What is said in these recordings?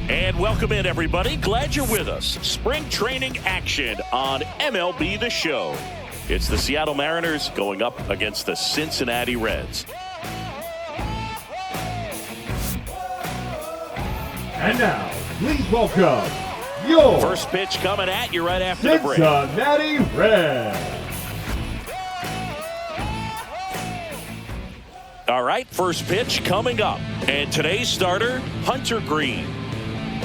And welcome in, everybody. Glad you're with us. Spring training action on MLB The Show. It's the Seattle Mariners going up against the Cincinnati Reds. And now, please welcome your first pitch coming at you right after the break. Cincinnati Reds. All right, first pitch coming up. And today's starter, Hunter Greene.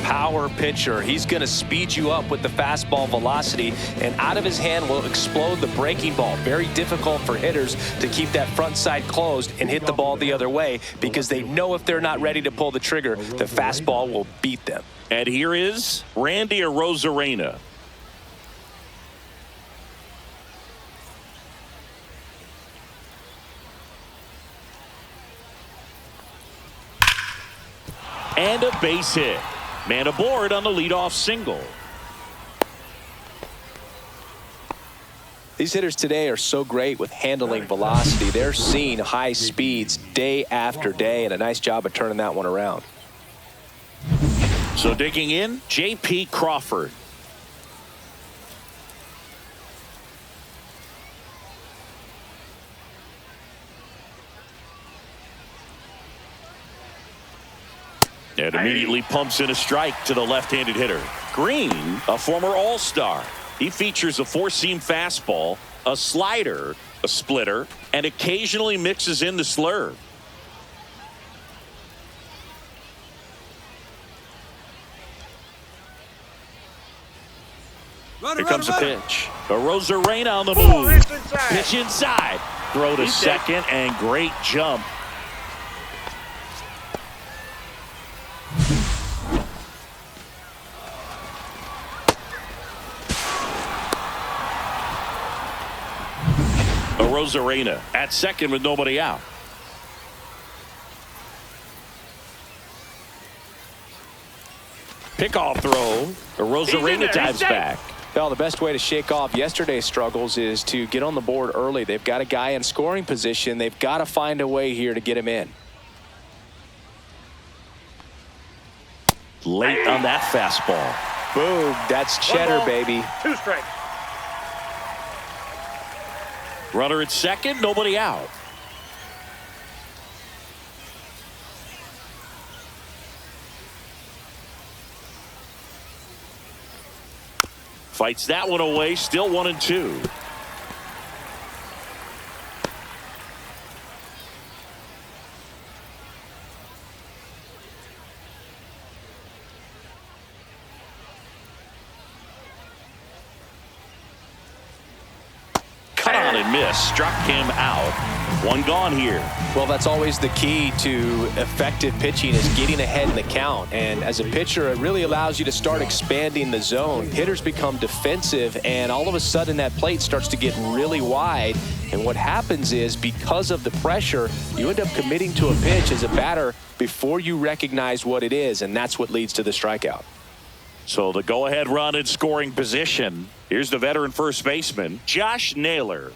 Power pitcher. He's going to speed you up with the fastball velocity, and out of his hand will explode the breaking ball. Very difficult for hitters to keep that front side closed and hit the ball the other way, because they know if they're not ready to pull the trigger, the fastball will beat them. And here is Randy Arozarena. And a base hit. Man aboard on the leadoff single. These hitters today are so great with handling velocity. They're seeing high speeds day after day, and a nice job of turning that one around. So digging in, JP Crawford. And immediately pumps in a strike to the left-handed hitter. Greene, a former All-Star. He features a four-seam fastball, a slider, a splitter, and occasionally mixes in the slurve. Here comes the pitch. Arozarena on the move. Pitch inside. Throw to second, and great jump. Arozarena at second with nobody out. Pickoff throw. Arozarena dives back. Well, the best way to shake off yesterday's struggles is to get on the board early. They've got a guy in scoring position. They've got to find a way here to get him in. Late on that fastball. Boom. That's cheddar, baby. 2 strikes. Runner at second, nobody out. Fights that one away, still 1-2. Cut on and miss, struck him out. One gone here. Well, that's always the key to effective pitching, is getting ahead in the count. And as a pitcher, it really allows you to start expanding the zone. Hitters become defensive, and all of a sudden that plate starts to get really wide. And what happens is, because of the pressure, you end up committing to a pitch as a batter before you recognize what it is, and that's what leads to the strikeout. So the go-ahead run in scoring position. Here's the veteran first baseman, Josh Naylor.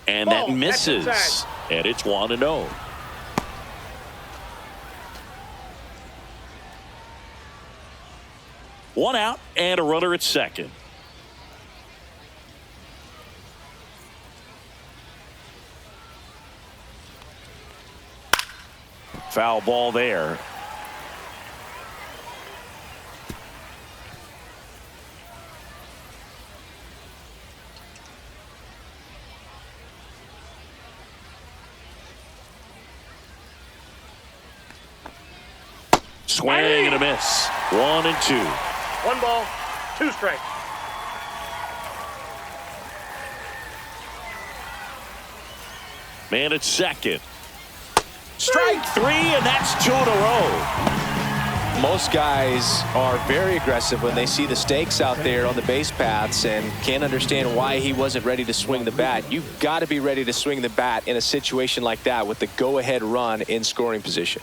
And that misses. And it's 1-0. One out and a runner at second. Foul ball there. Swing and a miss. 1-2. 1 ball, 2 strikes. Man at second. Strike 3, and that's 2 in a row. Most guys are very aggressive when they see the stakes out there on the base paths and can't understand why he wasn't ready to swing the bat. You've got to be ready to swing the bat in a situation like that with the go-ahead run in scoring position.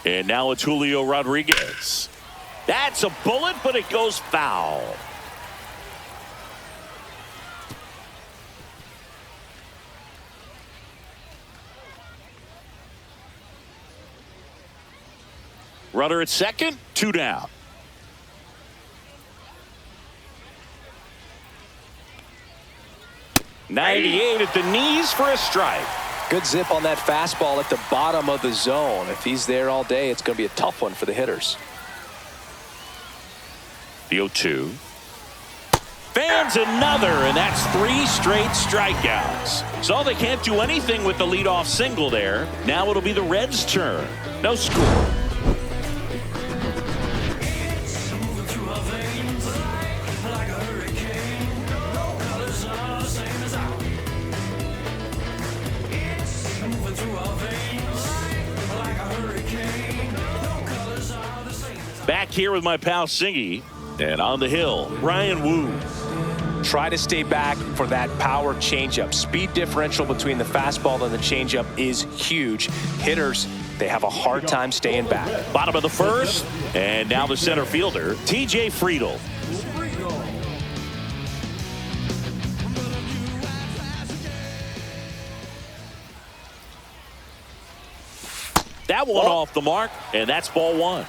And now it's Julio Rodriguez. That's a bullet, but it goes foul. Runner at second, 2 down. .98 at the knees for a strike. Good zip on that fastball at the bottom of the zone. If he's there all day, it's going to be a tough one for the hitters. The 0-2. Fans another, and that's 3 straight strikeouts. So they can't do anything with the leadoff single there. Now it'll be the Reds' turn. No score. Back here with my pal Singy, and on the hill, Bryan Woo. Try to stay back for that power changeup. Speed differential between the fastball and the changeup is huge. Hitters, they have a hard time staying back. Bottom of the first, and now the center fielder, TJ Friedl. That one off the mark, and that's ball 1.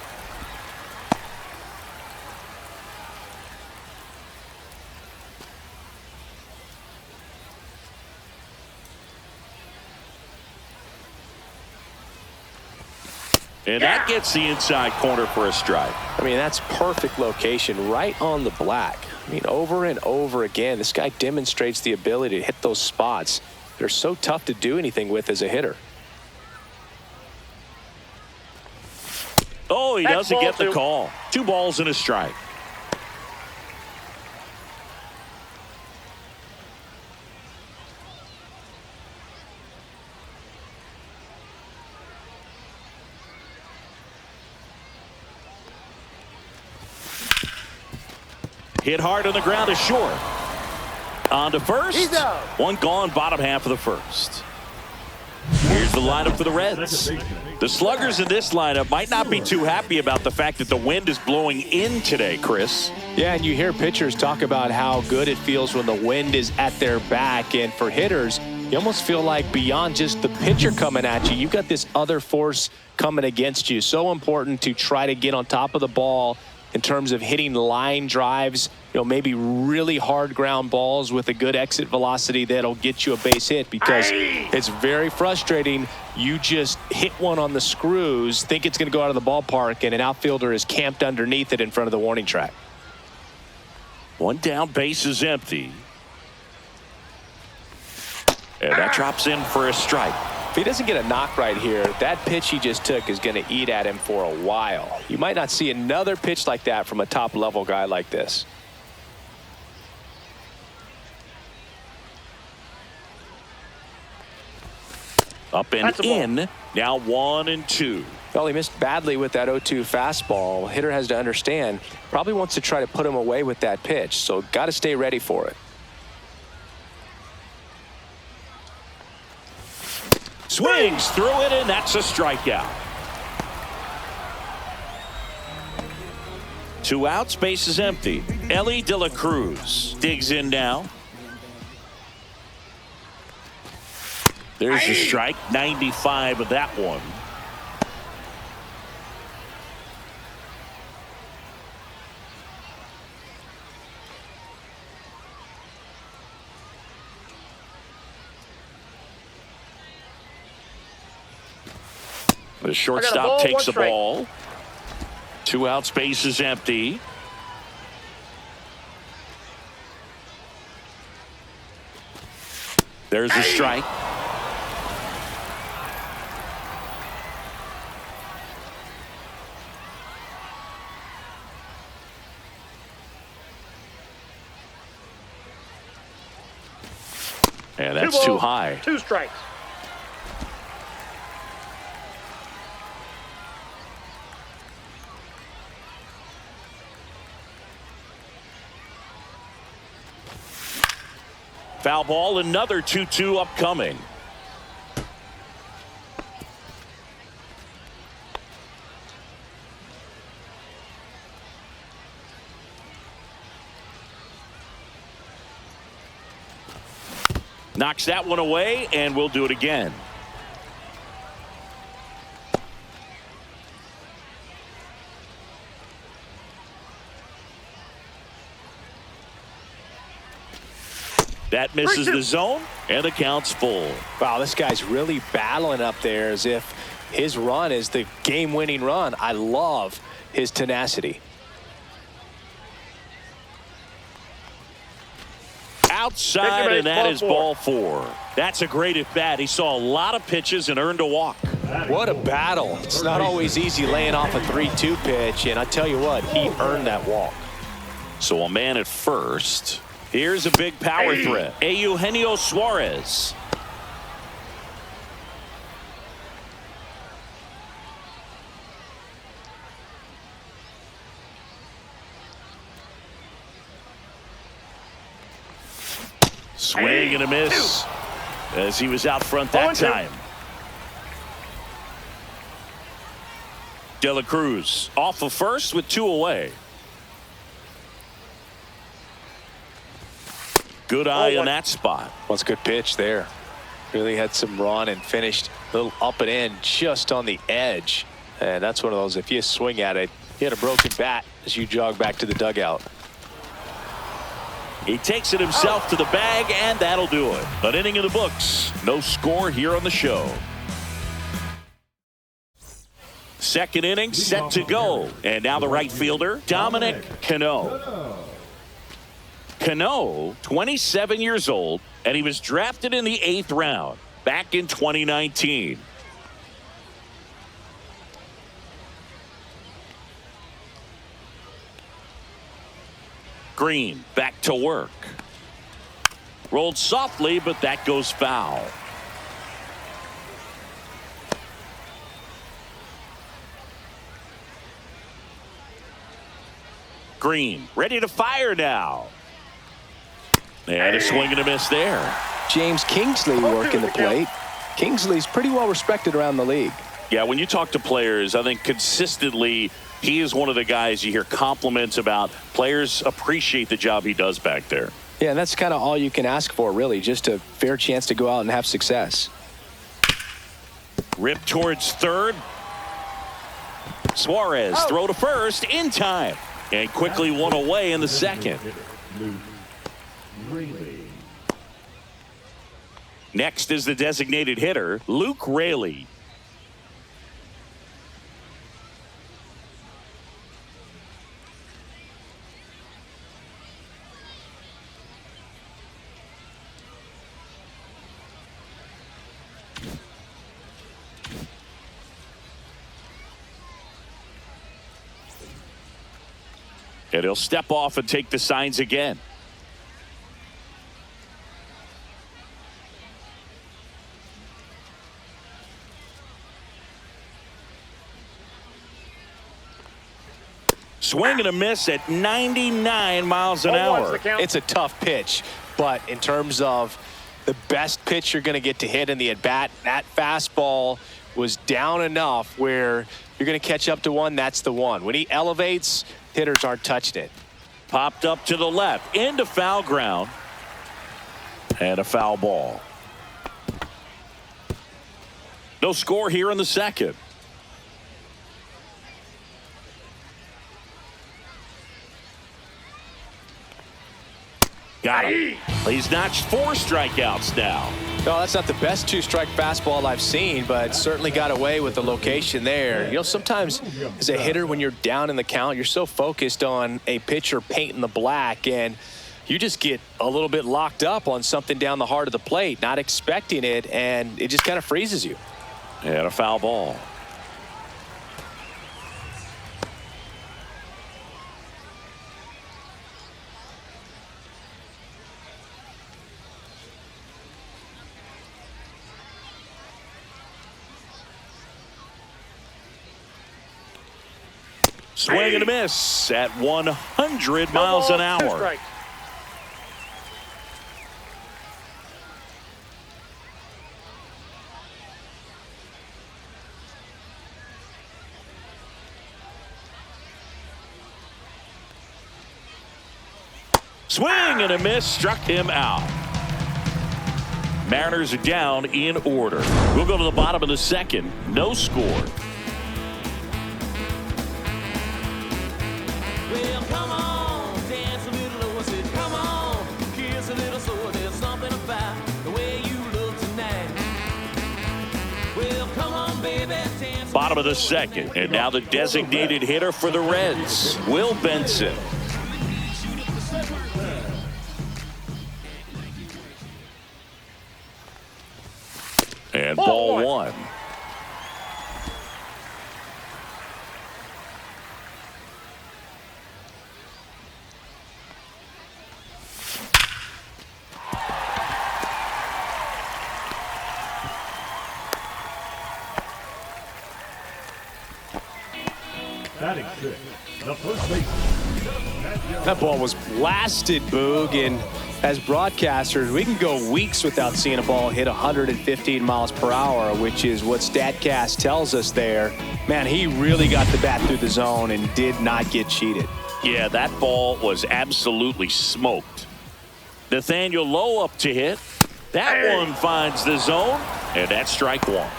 And that gets the inside corner for a strike. I mean, that's perfect location right on the black. I mean, over and over again, this guy demonstrates the ability to hit those spots. They're so tough to do anything with as a hitter. Oh, he doesn't get the call. 2 balls and a strike. Hit hard on the ground is short. On to first. He's out. 1 gone, bottom half of the first. Here's the lineup for the Reds. The sluggers in this lineup might not be too happy about the fact that the wind is blowing in today, Chris. Yeah, and you hear pitchers talk about how good it feels when the wind is at their back. And for hitters, you almost feel like beyond just the pitcher coming at you, you've got this other force coming against you. So important to try to get on top of the ball in terms of hitting line drives, maybe really hard ground balls with a good exit velocity that'll get you a base hit, because it's very frustrating. You just hit one on the screws, think it's going to go out of the ballpark, and an outfielder is camped underneath it in front of the warning track. 1 down, base is empty. And that drops in for a strike. If he doesn't get a knock right here, that pitch he just took is going to eat at him for a while. You might not see another pitch like that from a top-level guy like this. Up and in. Now 1-2. Well, he missed badly with that 0-2 fastball. Hitter has to understand, probably wants to try to put him away with that pitch, so got to stay ready for it. Swings through it, and that's a strikeout. 2 outs, base is empty. Elly De La Cruz digs in now. There's a strike, 95 of that one. The shortstop takes the ball. 2 outs, base is empty. There's a strike. And that's too high. 2 strikes. Foul ball, another 2-2 upcoming. Knocks that one away, and we'll do it again. That misses the zone, and the count's full. Wow, this guy's really battling up there as if his run is the game-winning run. I love his tenacity. Outside, and that is ball 4. That's a great at-bat. He saw a lot of pitches and earned a walk. What a battle. It's not always easy laying off a 3-2 pitch, and I tell you what, he earned that walk. So a man at first. Here's a big power threat. Eugenio Suarez. Swing and a miss as he was out front that time. De La Cruz off of first with 2 away. Good eye in that spot. Well, it's a good pitch there. Really had some run and finished a little up and in just on the edge. And that's one of those, if you swing at it, you had a broken bat as you jog back to the dugout. He takes it himself to the bag, and that'll do it. An inning in the books. No score here on the show. Second inning set to go. And now the right fielder, Dominic Canzone. Cano, 27 years old, and he was drafted in the 8th round back in 2019. Greene back to work. Rolled softly, but that goes foul. Greene ready to fire now. And a swing and a miss there. James Kingsley working the plate. Kingsley's pretty well respected around the league. Yeah, when you talk to players, I think consistently he is one of the guys you hear compliments about. Players appreciate the job he does back there. Yeah, and that's kind of all you can ask for, really, just a fair chance to go out and have success. Rip towards third. Suarez throw to first in time. And quickly one away in the second. Next is the designated hitter, Luke Raley. And he'll step off and take the signs again. Swing and a miss at 99 miles an hour. It's a tough pitch, but in terms of the best pitch you're going to get to hit in the at-bat, that fastball was down enough where you're going to catch up to one. That's the one. When he elevates, hitters aren't touching it. Popped up to the left into foul ground, and a foul ball. No score here in the second. Got him. He's notched 4 strikeouts now. No, that's not the best 2-strike fastball I've seen, but certainly got away with the location there. You know, sometimes as a hitter, when you're down in the count, you're so focused on a pitcher painting the black, and you just get a little bit locked up on something down the heart of the plate, not expecting it, and it just kind of freezes you. And a foul ball. Swing and a miss at 100 miles an hour. Swing and a miss, struck him out. Mariners are down in order. We'll go to the bottom of the second. No score. Well, come on, dance a little lower, said, come on, kiss a little slower, there's something about the way you look tonight. Well, come on, baby, dance. Bottom of the second, and now the designated hitter for the Reds, Will Benson. And ball one. Batting six, the first baseman. That ball was blasted, Boog, and as broadcasters, we can go weeks without seeing a ball hit 115 miles per hour, which is what StatCast tells us there. Man, he really got the bat through the zone and did not get cheated. Yeah, that ball was absolutely smoked. Nathaniel Lowe up to hit. That one finds the zone, and that's strike one.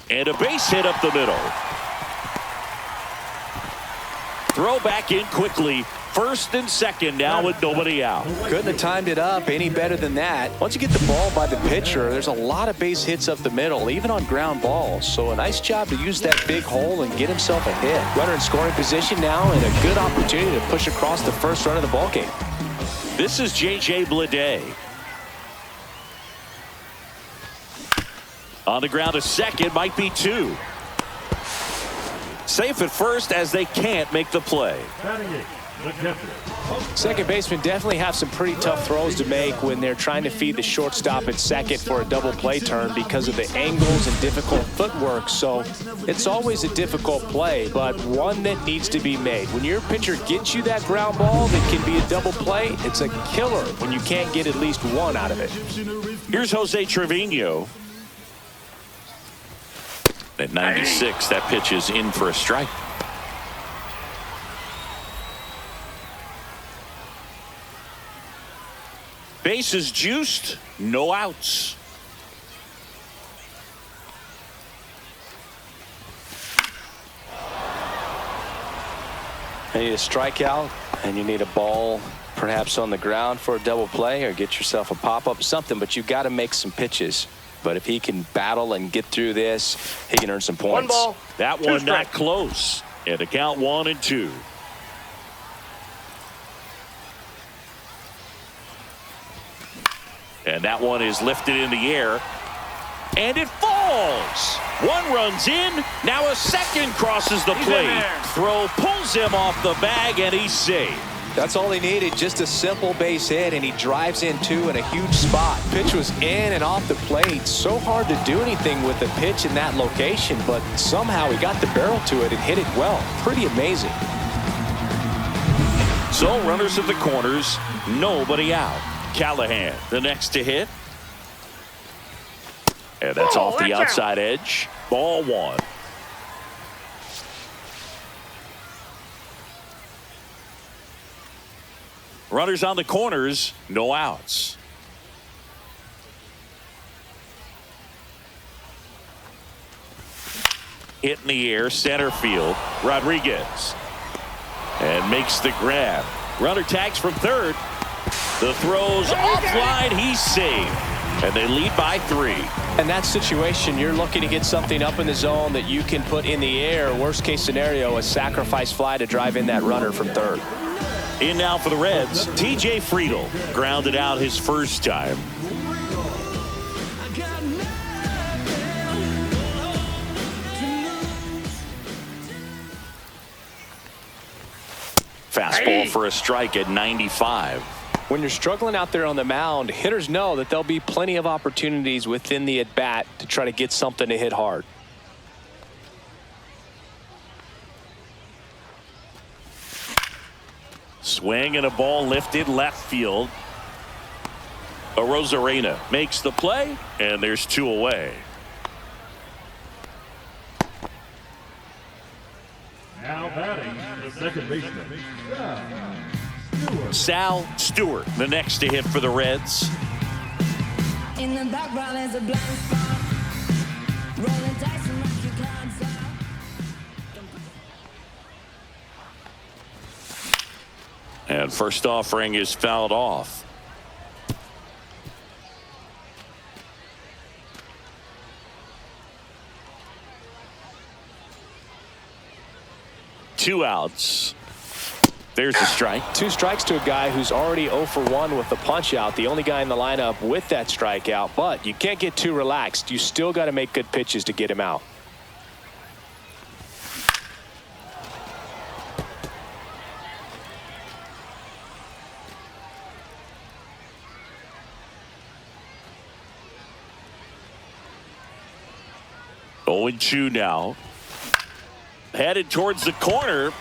And a base hit up the middle. Throw back in quickly. First and second now with nobody out. Couldn't have timed it up any better than that. Once you get the ball by the pitcher, there's a lot of base hits up the middle, even on ground balls. So a nice job to use that big hole and get himself a hit. Runner in scoring position now, and a good opportunity to push across the first run of the ball game. This is JJ Bleday. On the ground, a second, might be two. Safe at first as they can't make the play. Batting eight, the catcher. Second baseman definitely have some pretty tough throws to make when they're trying to feed the shortstop at second for a double play turn because of the angles and difficult footwork. So it's always a difficult play, but one that needs to be made. When your pitcher gets you that ground ball that can be a double play, it's a killer when you can't get at least one out of it. Here's Jose Trevino. At 96, that pitch is in for a strike. Bases juiced, no outs. You need a strikeout, and you need a ball perhaps on the ground for a double play, or get yourself a pop-up, something, but you got to make some pitches. But if he can battle and get through this, he can earn some points. One ball. That one not close. And a count 1-2. And that one is lifted in the air. And it falls. One runs in. Now a second crosses the plate. Throw pulls him off the bag, and he's safe. That's all he needed, just a simple base hit, and he drives in two in a huge spot. Pitch was in and off the plate. So hard to do anything with the pitch in that location, but somehow he got the barrel to it and hit it well. Pretty amazing. So runners at the corners, nobody out. Callihan, the next to hit. And that's off the outside edge. Ball one. Runners on the corners, no outs. Hit in the air, center field. Rodriguez. And makes the grab. Runner tags from third. The throw's offline, he's safe. And they lead by 3. In that situation, you're looking to get something up in the zone that you can put in the air. Worst case scenario, a sacrifice fly to drive in that runner from third. In now for the Reds, TJ Friedl grounded out his first time. Fastball for a strike at 95. When you're struggling out there on the mound, hitters know that there'll be plenty of opportunities within the at-bat to try to get something to hit hard. Swing and a ball lifted left field. Arozarena makes the play, and there's 2 away. Now batting, the second baseman, Sal Stewart, the next to hit for the Reds. In the background is a blind spot. Rolling dice and knock your cards out. And first offering is fouled off. Two outs. There's the strike. 2 strikes to a guy who's already 0 for 1 with the punch out. The only guy in the lineup with that strikeout. But you can't get too relaxed. You still got to make good pitches to get him out. Oh, 0-2 now. Headed towards the corner.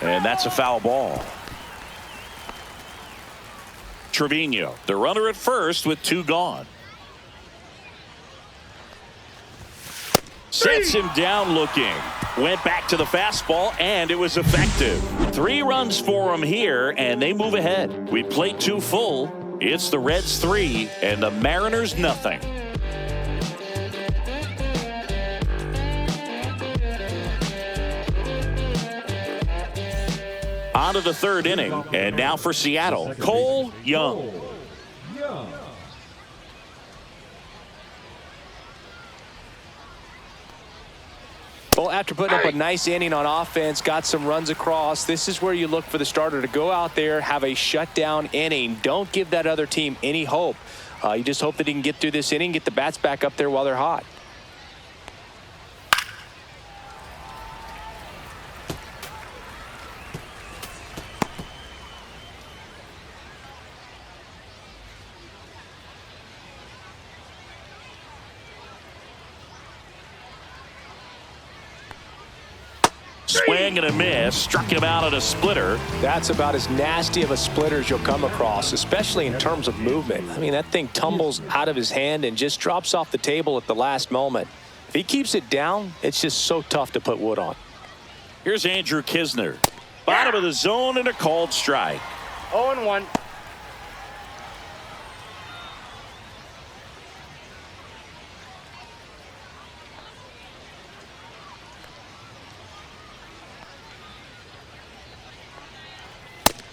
And that's a foul ball. Trevino, the runner at first with 2 gone. Sets him down looking. Went back to the fastball, and it was effective. 3 runs for him here, and they move ahead. We played 2 full. It's the Reds 3 and the Mariners nothing. On to the 3rd inning, and now for Seattle, Cole Young. Well, after putting up a nice inning on offense, got some runs across, this is where you look for the starter to go out there, have a shutdown inning. Don't give that other team any hope. You just hope that he can get through this inning, get the bats back up there while they're hot. Swing and a miss. Struck him out at a splitter. That's about as nasty of a splitter as you'll come across, especially in terms of movement. I mean, that thing tumbles out of his hand and just drops off the table at the last moment. If he keeps it down, it's just so tough to put wood on. Here's Andrew Knizner. Bottom of the zone and a called strike. 0-1.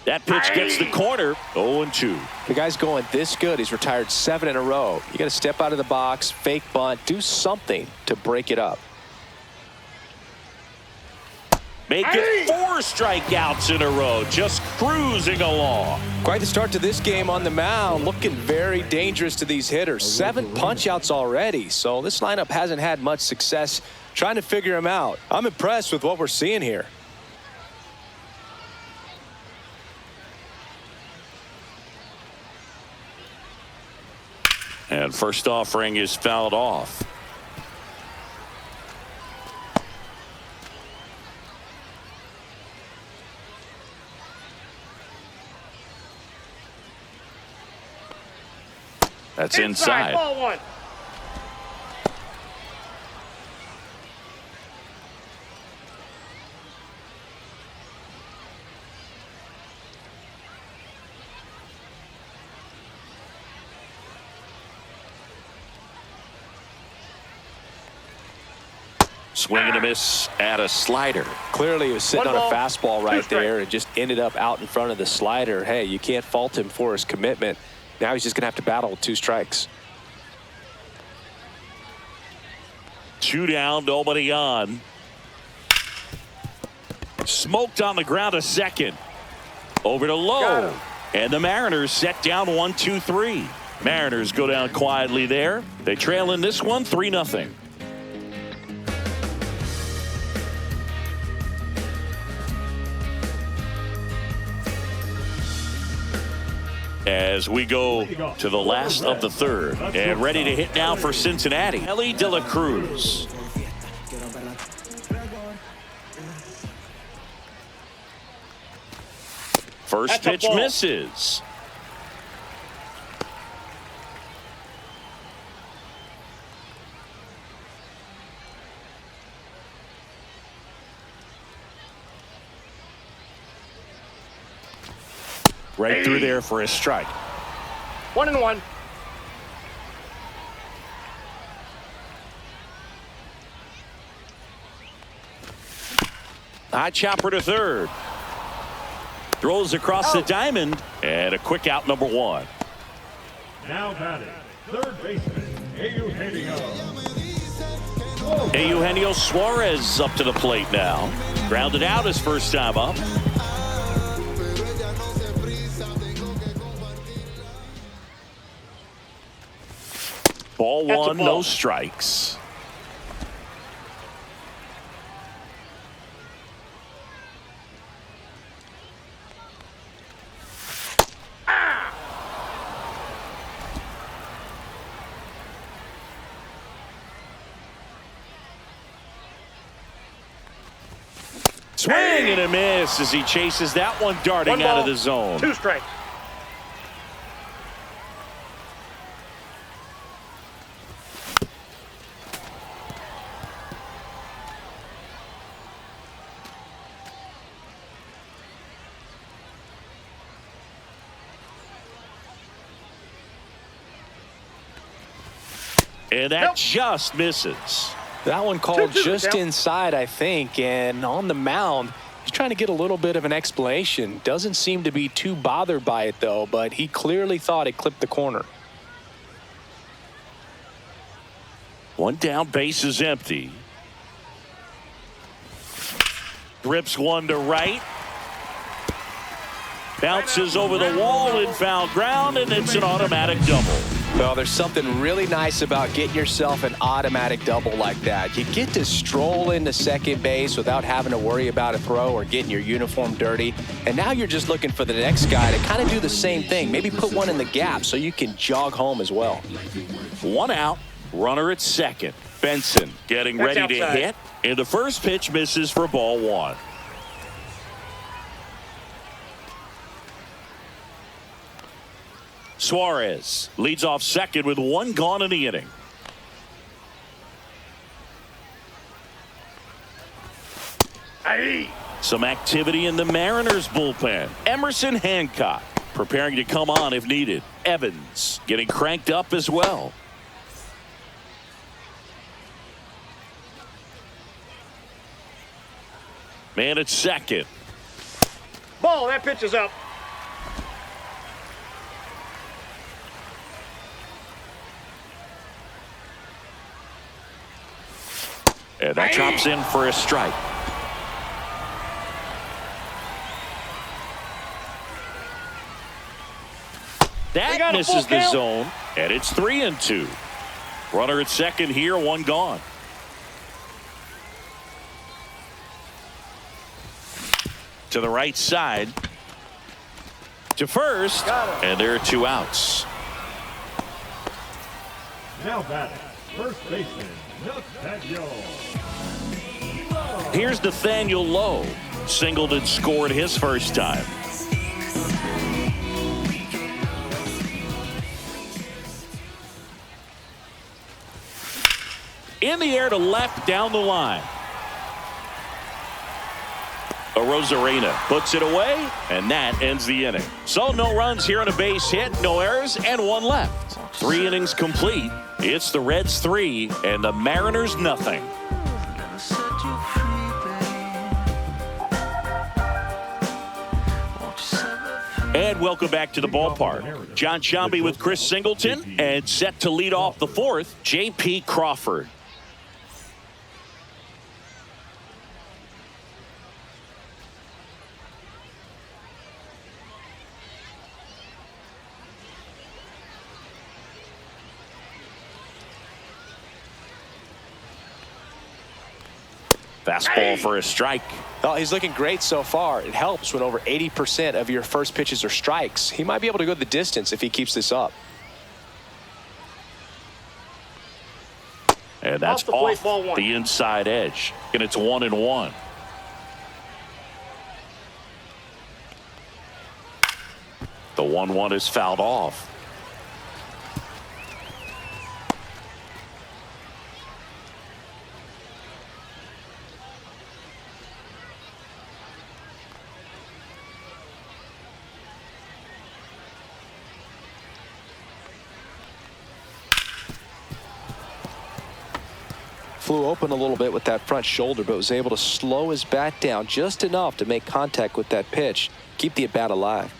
That pitch gets the corner. 0-2. The guy's going this good. He's retired 7 in a row. You got to step out of the box, fake bunt, do something to break it up. Make it 4 strikeouts in a row. Just cruising along. Quite the start to this game on the mound. Looking very dangerous to these hitters. 7 punch-outs already. So this lineup hasn't had much success trying to figure him out. I'm impressed with what we're seeing here. And first offering is fouled off. That's inside. Ball 1. Swing and a miss at a slider. Clearly he was sitting on a fastball right 2 strikes. there and just ended up out in front of the slider. Hey, you can't fault him for his commitment. Now he's just going to have to battle with 2 strikes. 2 down, nobody on. Smoked on the ground a second. Over to Lowe. And the Mariners set down 1-2-3. Mariners go down quietly there. They trail in this one 3-0. As we go to the last of the 3rd, and ready to hit now for Cincinnati, Elly De La Cruz. First pitch misses. Right through there for a strike. 1-1. High chopper to third. Throws across the diamond. And a quick out, number 1. Now batting, third baseman, Eugenio Suarez up to the plate now. Grounded out his first time up. Ball 1, no strikes. Swing and a miss as he chases that one darting out of the zone. 2 strikes. And that just misses. That one called just inside, I think, and on the mound, he's trying to get a little bit of an explanation. Doesn't seem to be too bothered by it, though, but he clearly thought it clipped the corner. One down, base is empty. Grips one to right. Bounces over the wall in foul ground, and it's an automatic double. Well, there's something really nice about getting yourself an automatic double like that. You get to stroll into second base without having to worry about a throw or getting your uniform dirty. And now you're just looking for the next guy to kind of do the same thing. Maybe put one in the gap so you can jog home as well. 1 out, runner at second. Benson getting ready to hit. And the first pitch misses for ball 1. Suarez leads off second with 1 gone in the inning. Some activity in the Mariners bullpen. Emerson Hancock preparing to come on if needed. Evans getting cranked up as well. Man at second. Ball, that pitch is up. And that drops in for a strike. That misses the zone, and it's 3-2. Runner at second here, 1 gone. To the right side. To first, and there are 2 outs. Now batting, first baseman, Nathaniel. Here's Nathaniel Lowe. Singled and scored his first time. In the air to left down the line. Arozarena puts it away, and that ends the inning. So no runs here on a base hit, no errors, and 1 left. 3 innings complete. It's the Reds 3 and the Mariners nothing. And welcome back to the ballpark. John Shambi with Chris Singleton, and set to lead off the 4th, JP Crawford. Fastball for a strike. Oh, he's looking great so far. It helps when over 80% of your first pitches are strikes. He might be able to go the distance if he keeps this up. And that's off the inside edge. And it's 1-1. The 1-1 is fouled off. flew open a little bit with that front shoulder, but was able to slow his bat down just enough to make contact with that pitch, keep the at-bat alive.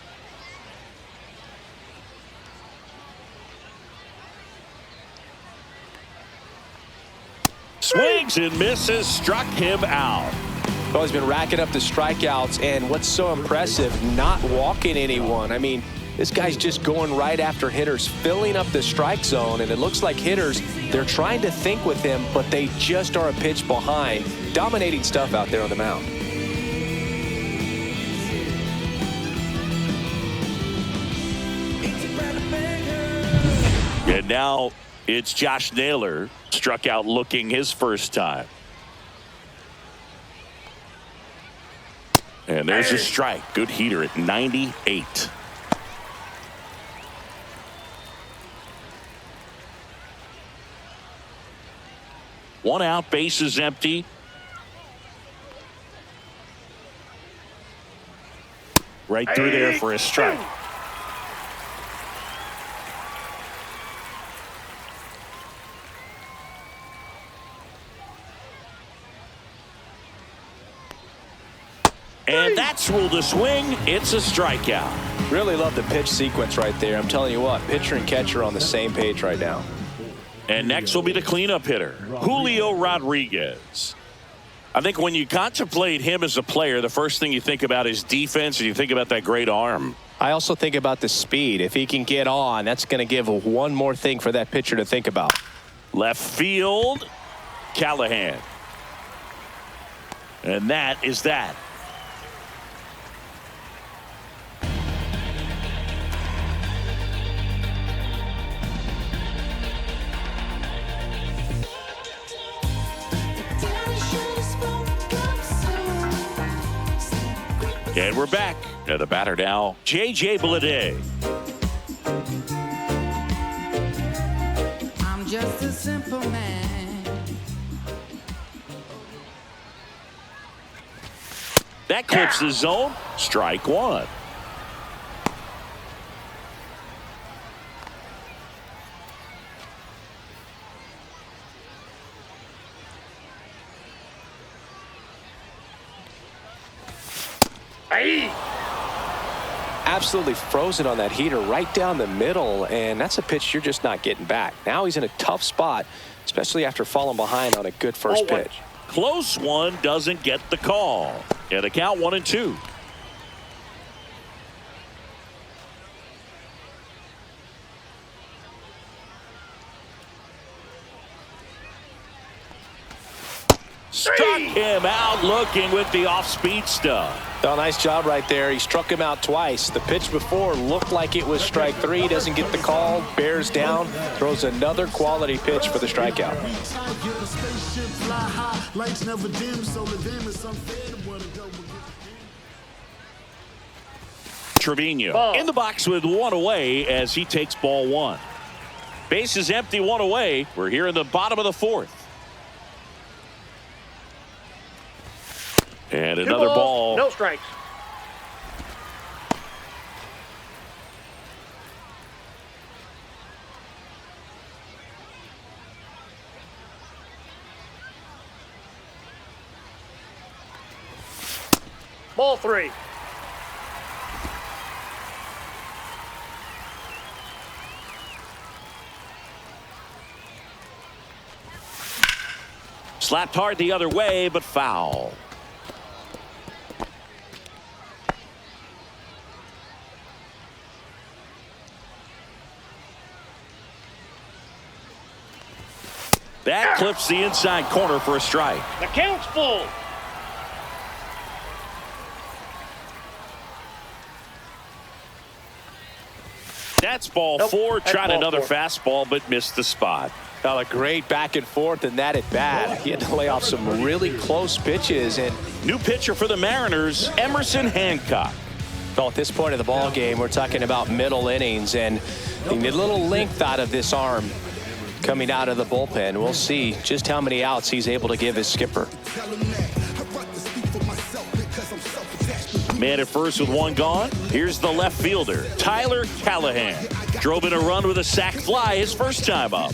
Swings and misses, struck him out. Well, he's been racking up the strikeouts, and what's so impressive, not walking anyone. I mean, this guy's just going right after hitters, filling up the strike zone, and it looks like hitters, they're trying to think with him, but they just are a pitch behind. Dominating stuff out there on the mound. And now it's Josh Naylor, struck out looking his first time. And there's a strike. Good heater at 98. One out, bases empty. Right through there for a strike. And that's ruled a swing. It's a strikeout. Really love the pitch sequence right there. I'm telling you what, pitcher and catcher are on the same page right now. And next will be the cleanup hitter, Julio Rodriguez. I think when you contemplate him as a player, the first thing you think about is defense, and you think about that great arm. I also think about the speed. If he can get on, that's going to give one more thing for that pitcher to think about. Left field, Callihan. And that is that. And we're back. The batter now, JJ Bleday. I'm just a simple man. That clips the zone. Strike one. Absolutely frozen on that heater right down the middle, and that's a pitch you're just not getting back. Now he's in a tough spot, especially after falling behind on a good first pitch. Close one, doesn't get the call. And a count 1-2. Struck him out looking with the off-speed stuff. Oh, nice job right there. He struck him out twice. The pitch before looked like it was strike three. Doesn't get the call. Bears down. Throws another quality pitch for the strikeout. Trevino in the box with one away as he takes ball one. Base is empty, one away. We're here in the bottom of the fourth. And another ball. No strikes. Ball three. Slapped hard the other way, but foul. That clips the inside corner for a strike. The count's full. That's ball four. Tried another fastball, but missed the spot. A great back and forth in that at bat. He had to lay off some really close pitches. And new pitcher for the Mariners, Emerson Hancock. well, at this point of the ball game, we're talking about middle innings, and you need a little length out of this arm coming out of the bullpen. We'll see just how many outs he's able to give his skipper. Man at first with one gone. Here's the left fielder, Tyler Callihan. Drove in a run with a sac fly his first time up.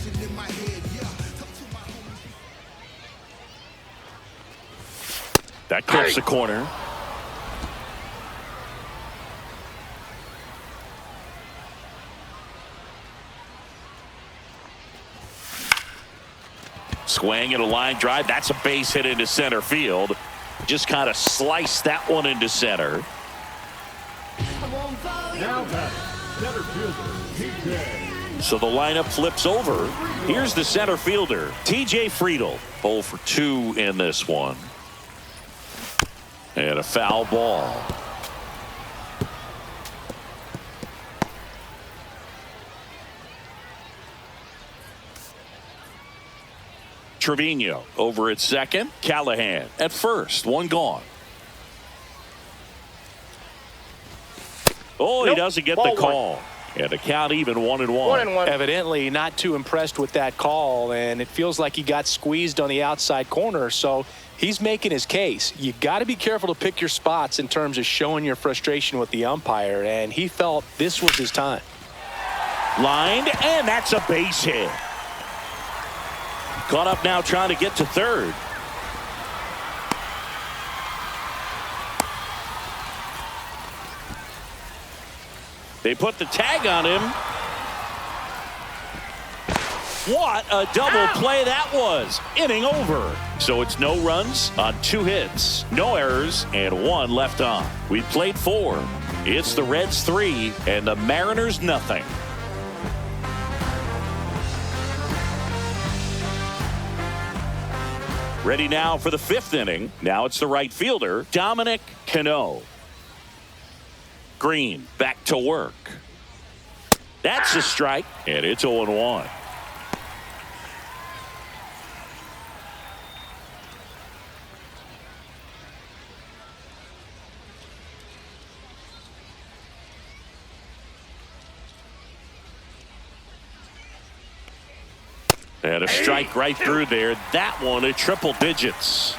That clips the corner. Swing and a line drive. That's a base hit into center field. Just kind of sliced that one into center. Now batting, center fielder, TJ. So the lineup flips over. Here's the center fielder, TJ Friedl. 0 for 2 in this one. And a foul ball. Trevino over at second. Callihan at first. One gone. Oh, he doesn't get the call. And the count even 1-1. 1-1. Evidently not too impressed with that call, and it feels like he got squeezed on the outside corner, so he's making his case. You got to be careful to pick your spots in terms of showing your frustration with the umpire, and he felt this was his time. Lined, and that's a base hit. Caught up now trying to get to third. They put the tag on him. What a double play that was. Inning over. So it's no runs on 2 hits, no errors, and 1 left on. We played 4. It's the Reds 3 and the Mariners nothing. Ready now for the 5th inning. Now it's the right fielder, Dominic Canzone. Greene back to work. That's a strike, and it's 0-1. And a strike right through there. That one at triple digits.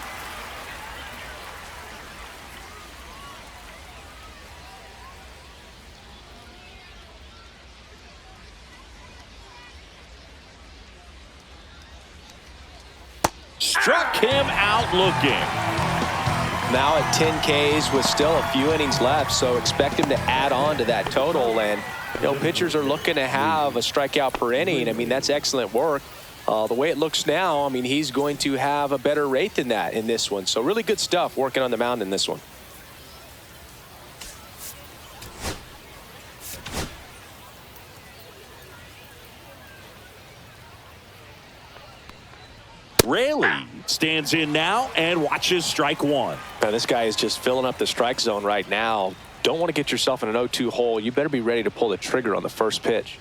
Struck him out looking. Now at 10 Ks with still a few innings left, so expect him to add on to that total. And pitchers are looking to have a strikeout per inning. I mean, that's excellent work. The way it looks now, I mean, he's going to have a better rate than that in this one. So really good stuff working on the mound in this one. Raley stands in now and watches strike 1. Now, this guy is just filling up the strike zone right now. Don't want to get yourself in an 0-2 hole. You better be ready to pull the trigger on the first pitch.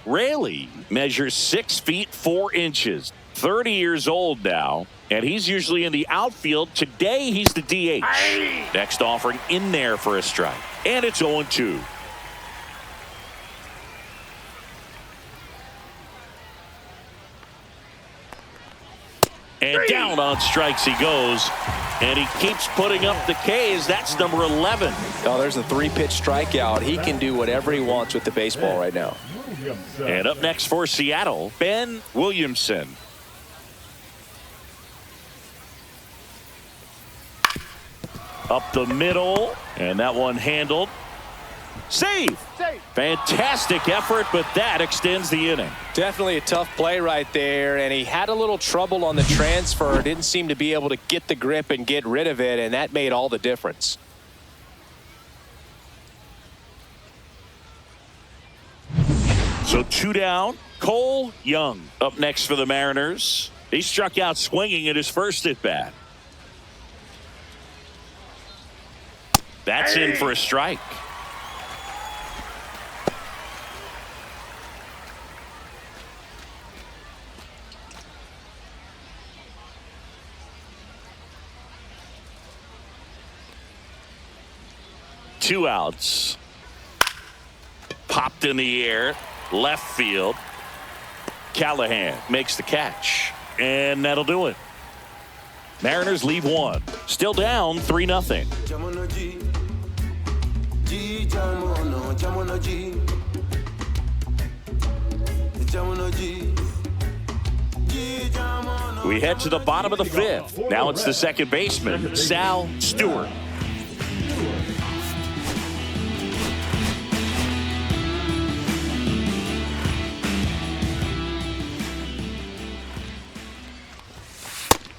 Raley measures 6 feet 4 inches, 30 years old now, and he's usually in the outfield. Today he's the DH. Next offering in there for a strike, and it's 0-2. And down on strikes he goes, and he keeps putting up the Ks. That's number 11. Oh, there's a 3-pitch strikeout. He can do whatever he wants with the baseball right now. And up next for Seattle, Ben Williamson. Up the middle, and that one handled. Save. Fantastic effort, but that extends the inning. Definitely a tough play right there, and he had a little trouble on the transfer. Didn't seem to be able to get the grip and get rid of it, and that made all the difference. So 2 down. Cole Young up next for the Mariners. He struck out swinging at his first at bat. That's in for a strike. Two outs. Popped in the air. Left field. Callihan makes the catch. And that'll do it. Mariners leave 1. Still down 3-0. We head to the bottom of the fifth. Now it's the second baseman, Sal Stewart.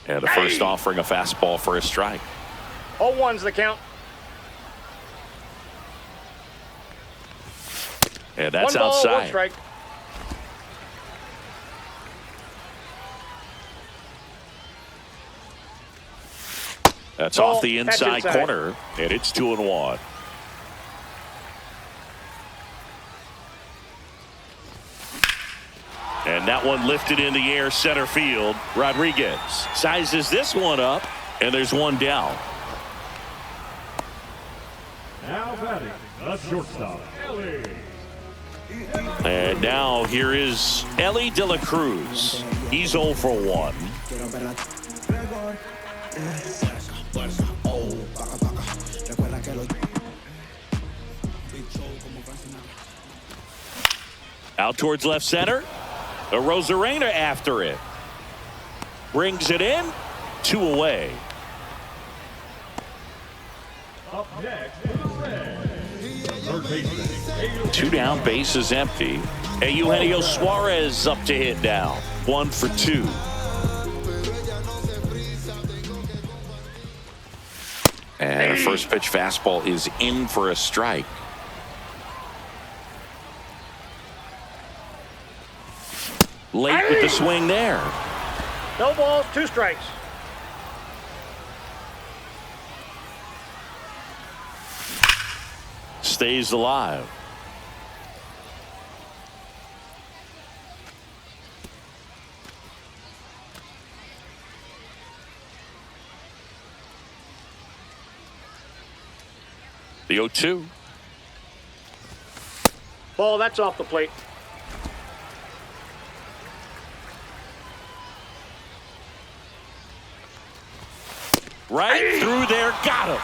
And the first offering, a fastball for a strike. 0-1's the count. And that's 1 ball, outside. 1 strike. That's Ball, off the inside corner, and it's 2-1. And that one lifted in the air center field. Rodriguez sizes this one up, and there's one down. Now batting, the shortstop, Elly. And now here is Elly De La Cruz. He's 0 for 1. Out towards left center. Arozarena after it. Brings it in. 2 away. Up next for the Reds, third baseman. 2 down, bases empty. And Eugenio Suarez up to hit now. 1 for 2. And a first pitch fastball is in for a strike. Late with the swing there. No balls, 2 strikes. Stays alive. The 0-2. Ball, that's off the plate. Right through there, got him.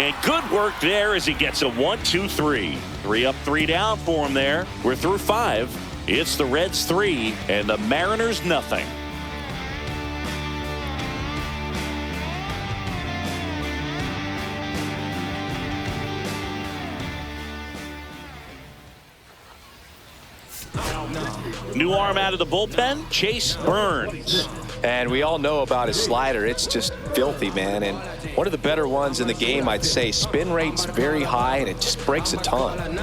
And good work there as he gets a 1-2-3. 3 up, 3 down for him there. We're through 5. It's the Reds 3 and the Mariners nothing. New arm out of the bullpen, Chase Burns. And we all know about his slider. It's just filthy, man. And one of the better ones in the game, I'd say. Spin rate's very high, and it just breaks a ton.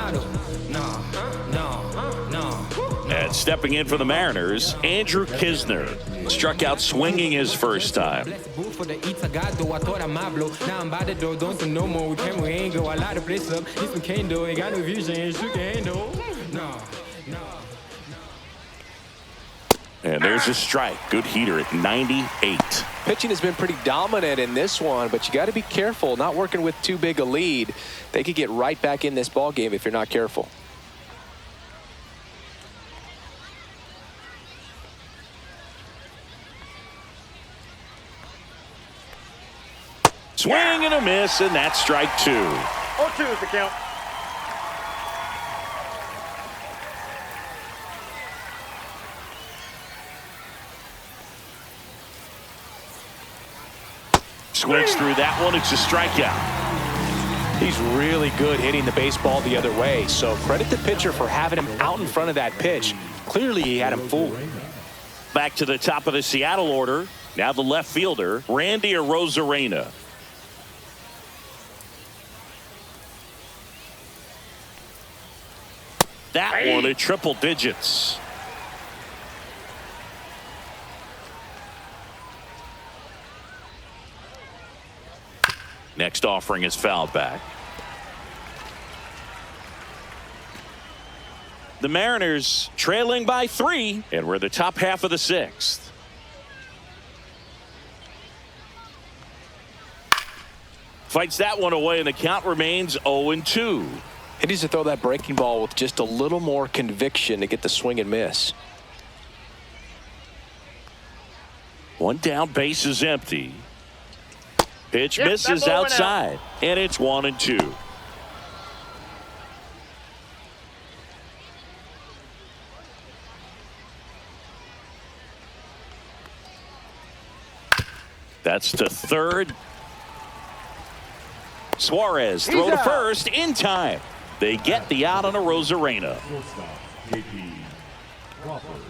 And stepping in for the Mariners, Andrew Knizner. Struck out swinging his first time. And there's a strike. Good heater at 98. Pitching has been pretty dominant in this one, but you got to be careful. Not working with too big a lead. They could get right back in this ball game if you're not careful. Swing and a miss, and that's strike 2. 0-2 is the count. Swings through that one. It's a strikeout. He's really good hitting the baseball the other way, so credit the pitcher for having him out in front of that pitch. Clearly he had him fooled. Back to the top of the Seattle order. Now the left fielder, Randy Arozarena. That one at triple digits. Next offering is fouled back. The Mariners trailing by 3, and we're the top half of the 6th. Fights that one away, and the count remains 0-2. He needs to throw that breaking ball with just a little more conviction to get the swing and miss. 1 down, base is empty. Pitch misses outside, and it's 1-2. That's to third. Suarez throw to first in time. They get the out on Arozarena. Shortstop, JP Crawford.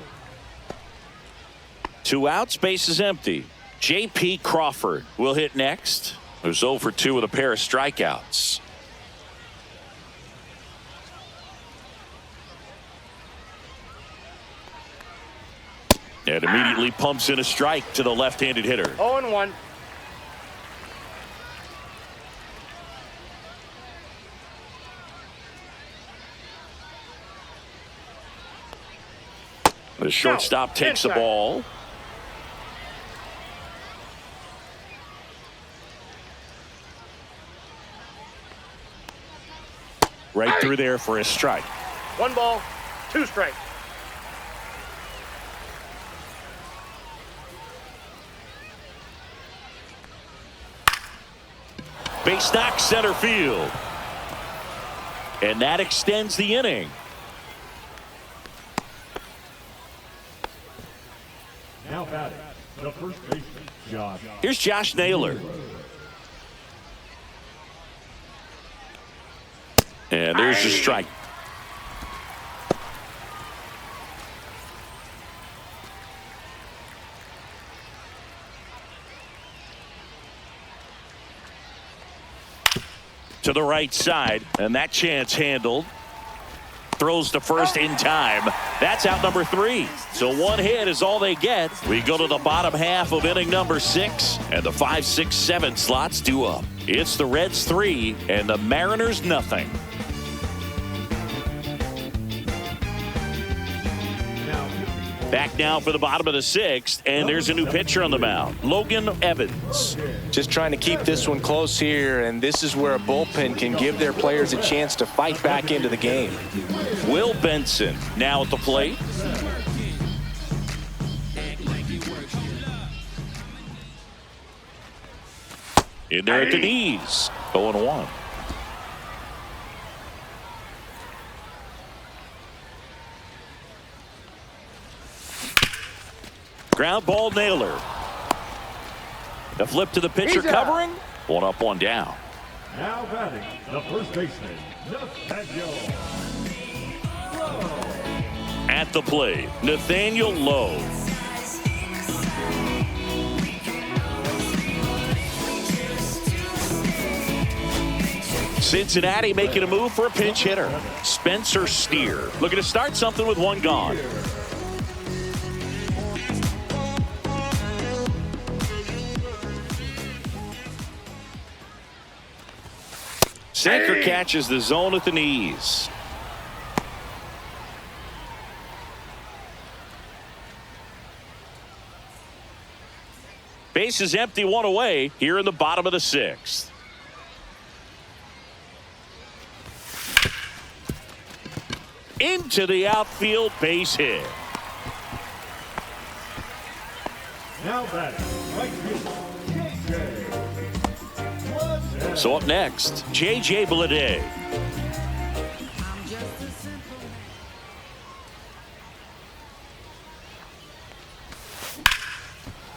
2 outs, base is empty. JP Crawford will hit next. Who's 0 for 2 with a pair of strikeouts. And immediately pumps in a strike to the left-handed hitter. 0-1. The shortstop takes the ball. Right through there for a strike. 1 ball, 2 strikes. Base knock center field. And that extends the inning. Now batting, the first baseman, Josh. Here's Josh Naylor. And there's the strike. To the right side, and that chance handled. Throws to first in time. That's out number 3. So 1 hit is all they get. We go to the bottom half of inning number 6, and the 5, 6, 7 slots due up. It's the Reds 3 and the Mariners nothing. Back now for the bottom of the 6th, and there's a new pitcher on the mound, Logan Evans. Just trying to keep this one close here, and this is where a bullpen can give their players a chance to fight back into the game. Will Benson now at the plate. In there at the knees. 0-1. Ground ball, Naylor. The flip to the pitcher covering. 1 up, 1 down. Now batting, the first baseman, Nathaniel Lowe. At the plate, Nathaniel Lowe. Cincinnati making a move for a pinch hitter. Spencer Steer looking to start something with 1 gone. Sinker catches the zone at the knees. Base is empty, 1 away here in the bottom of the 6th. Into the outfield, base hit. Now batting, right fielder, JJ Bleday. So up next, JJ Bleday.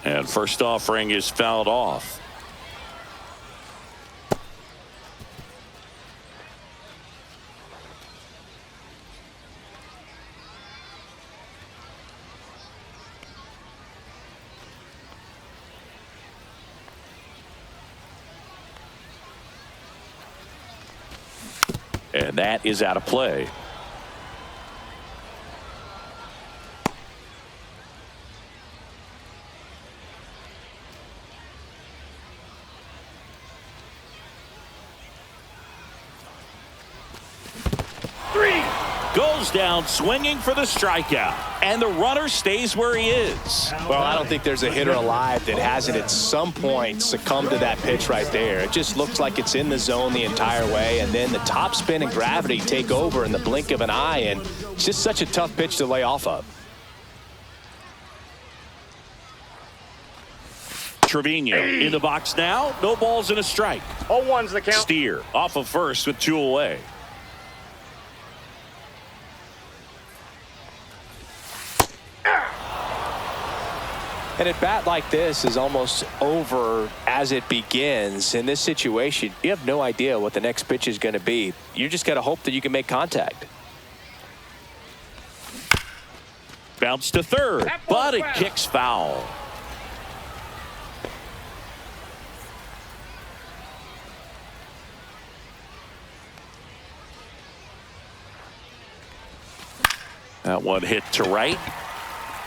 And first offering is fouled off. And that is out of play. Goes down swinging for the strikeout, and the runner stays where he is. Well, I don't think there's a hitter alive that hasn't at some point succumbed to that pitch right there. It just looks like it's in the zone the entire way, and then the top spin and gravity take over in the blink of an eye, and it's just such a tough pitch to lay off of. Trevino in the box now. No balls and a strike. 0-1's the count. Steer off of first with 2 away. An at-bat like this is almost over as it begins. In this situation, you have no idea what the next pitch is going to be. You just got to hope that you can make contact. Bounce to third, but it kicks foul. That one hit to right.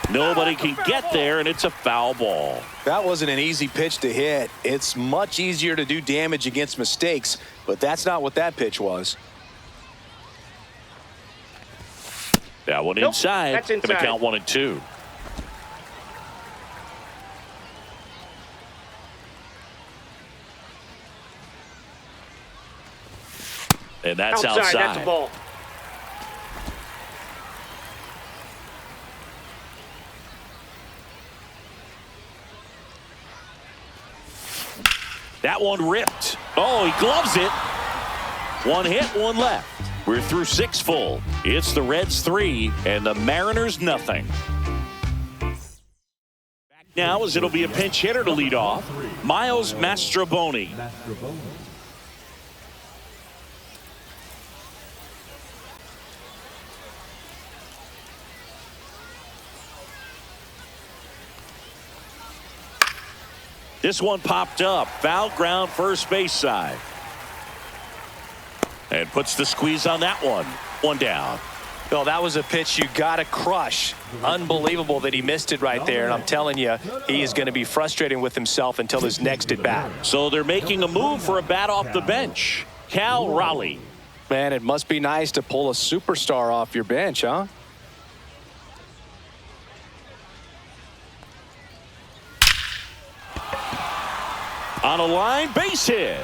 Nobody can get there, and it's a foul ball. That wasn't an easy pitch to hit. It's much easier to do damage against mistakes, but that's not what that pitch was. That one inside. That's inside. Gonna count 1-2. And that's outside. That's a ball. That one ripped. Oh, he gloves it. One hit, one left. We're through 6 full. It's the Reds 3 and the Mariners nothing. Back now as it'll be a pinch hitter to lead off. Miles Mastrobuoni. This one popped up. Foul ground first base side. And puts the squeeze on that one. One down. Well, that was a pitch you got to crush. Unbelievable that he missed it right there. And I'm telling you, he is going to be frustrating with himself until his next at bat. So they're making a move for a bat off the bench. Cal Raleigh. Man, it must be nice to pull a superstar off your bench, huh? On a line, base hit.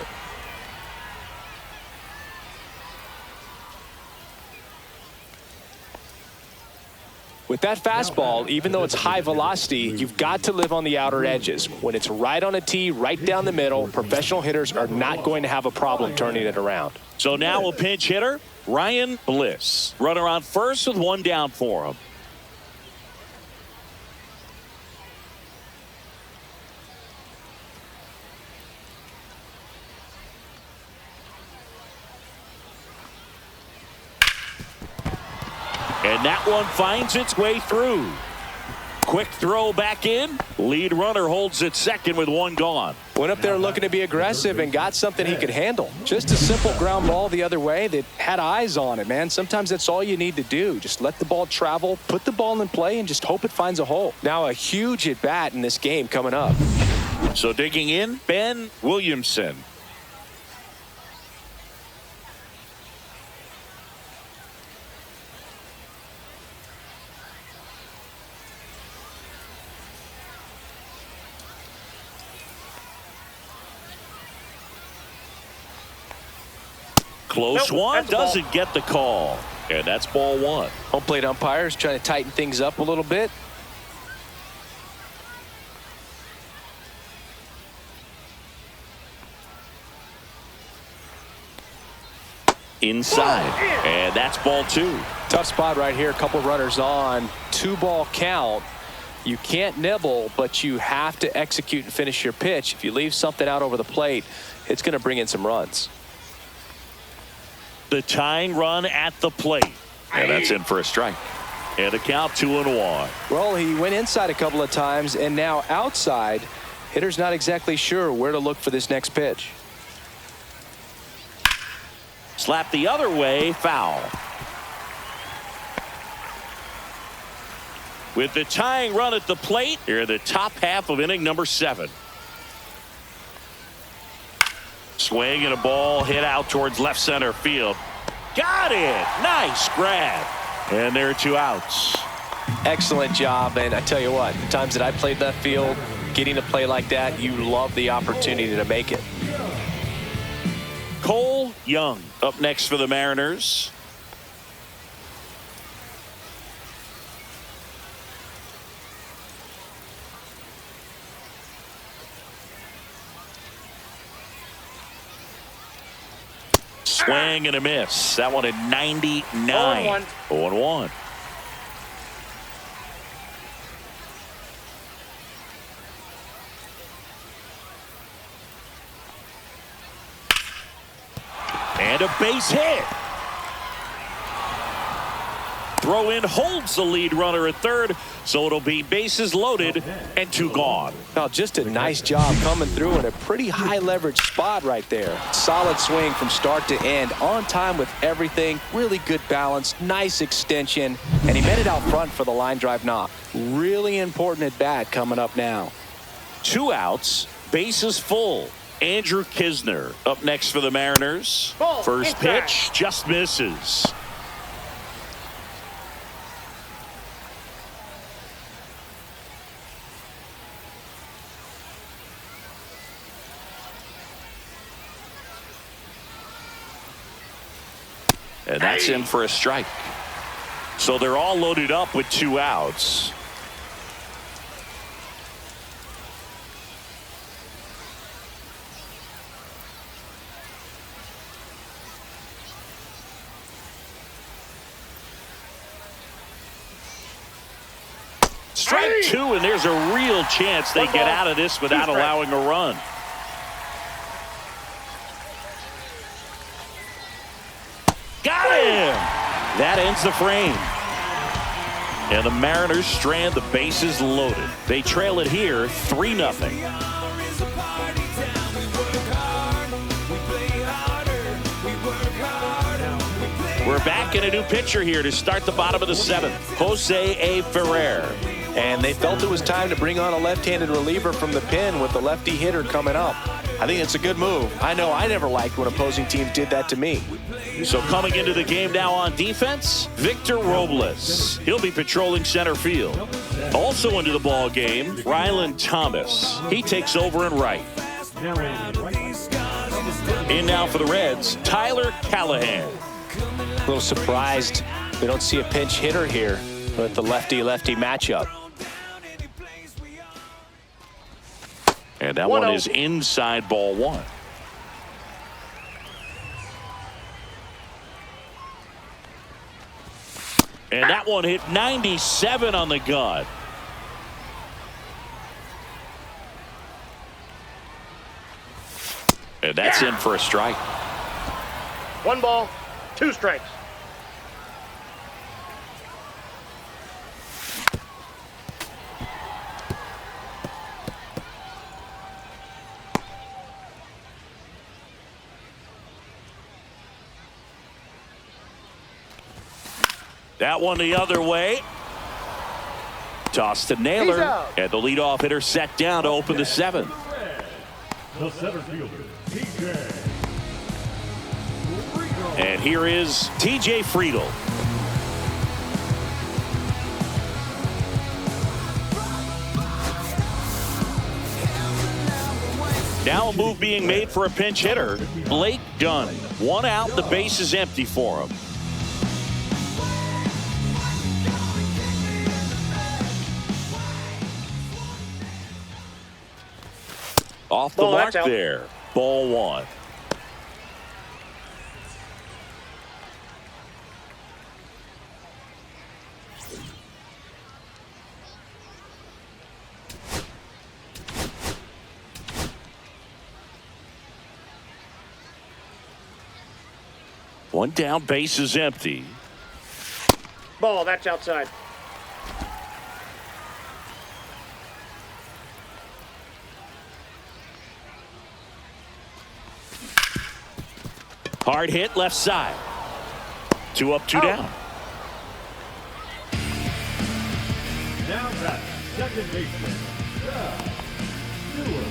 With that fastball, even though it's high velocity, you've got to live on the outer edges. When it's right on a tee, right down the middle, professional hitters are not going to have a problem turning it around. So now a pinch hitter, Ryan Bliss. Runner on first with one down for him. And that one finds its way through. Quick throw back in. Lead runner holds at second with one gone. Went up there looking to be aggressive and got something he could handle. Just a simple ground ball the other way that had eyes on it, man. Sometimes that's all you need to do. Just let the ball travel, put the ball in play, and just hope it finds a hole. Now a huge at bat in this game coming up. So digging in, Ben Williamson. Close one, doesn't get the call. And that's ball one. Home plate umpires trying to tighten things up a little bit. Inside. And that's ball two. Tough spot right here. A couple runners on. 2-ball count. You can't nibble, but you have to execute and finish your pitch. If you leave something out over the plate, it's going to bring in some runs. The tying run at the plate. And that's in for a strike. And a count 2-1. Well, he went inside a couple of times and now outside. Hitter's not exactly sure where to look for this next pitch. Slap the other way, foul. With the tying run at the plate, here in the top half of inning number 7. Swing and a ball hit out towards left center field. Got it! Nice grab. And there are 2 outs. Excellent job. And I tell you what, the times that I played left field, getting a play like that, you love the opportunity to make it. Cole Young up next for the Mariners. Swing and a miss. That one at 99. 0-1. And a base hit. Throw in holds the lead runner at third, so it'll be bases loaded and 2 gone. Now, just a nice job coming through in a pretty high leverage spot right there. Solid swing from start to end, on time with everything. Really good balance, nice extension, and he met it out front for the line drive knock. Really important at bat coming up now. 2 outs, bases full. Andrew Knizner up next for the Mariners. First pitch just misses. And that's in for a strike. So they're all loaded up with 2 outs. Strike 2, and there's a real chance they get out of this without allowing a run. Got him! That ends the frame. And the Mariners strand the bases loaded. They trail it here 3-0. We're back in a new pitcher here to start the bottom of the 7th. Jose A. Ferrer. And they felt it was time to bring on a left-handed reliever from the pen with the lefty hitter coming up. I think it's a good move. I know I never liked when opposing teams did that to me. So coming into the game now on defense, Victor Robles. He'll be patrolling center field. Also into the ball game, Rylan Thomas. He takes over in right. In now for the Reds, Tyler Callihan. A little surprised we don't see a pinch hitter here with the lefty-lefty matchup. And that one is inside ball 1. And that one hit 97 on the gun. And that's in for a strike. 1 ball, 2 strikes. That one the other way. Toss to Naylor. And the leadoff hitter set down to open the 7th. The center fielder, TJ Friedl. And here is TJ Friedl. Now a move being made for a pinch hitter. Blake Dunn. 1 out, the base is empty for him. Off the mark there. Ball 1. One down, base is empty. Ball, that's outside. Hard hit left side. 2 up, 2 down. Now back, second baseman, Sal Stewart.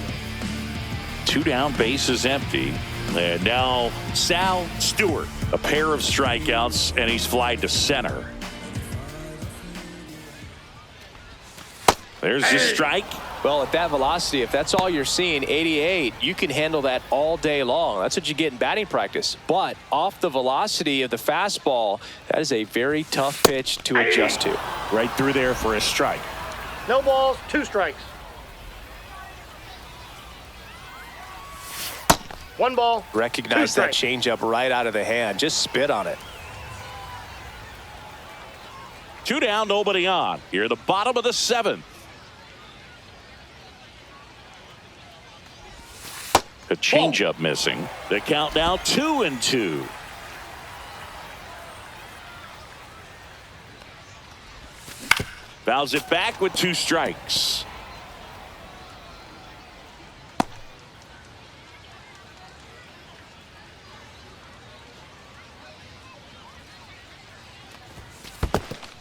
2 down, base is empty. And now Sal Stewart. A pair of strikeouts, and he's flied to center. There's the strike. Well, at that velocity, if that's all you're seeing, 88, you can handle that all day long. That's what you get in batting practice. But off the velocity of the fastball, that is a very tough pitch to adjust to. Right through there for a strike. No balls, 2 strikes. 1 ball. Recognize that changeup right out of the hand. Just spit on it. 2 down, nobody on. Here at the bottom of the 7th. A changeup missing. The count now 2-2. Fouls it back with 2 strikes.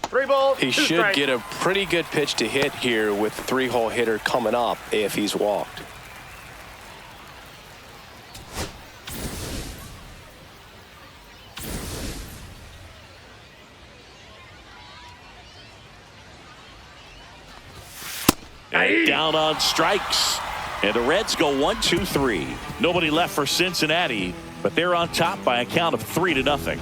Three balls. He 2 should strikes. get a pretty good pitch to hit here with the 3-hole hitter coming up if he's walked. And down on strikes. And the Reds go 1-2-3. Nobody left for Cincinnati, but they're on top by a count of 3-0.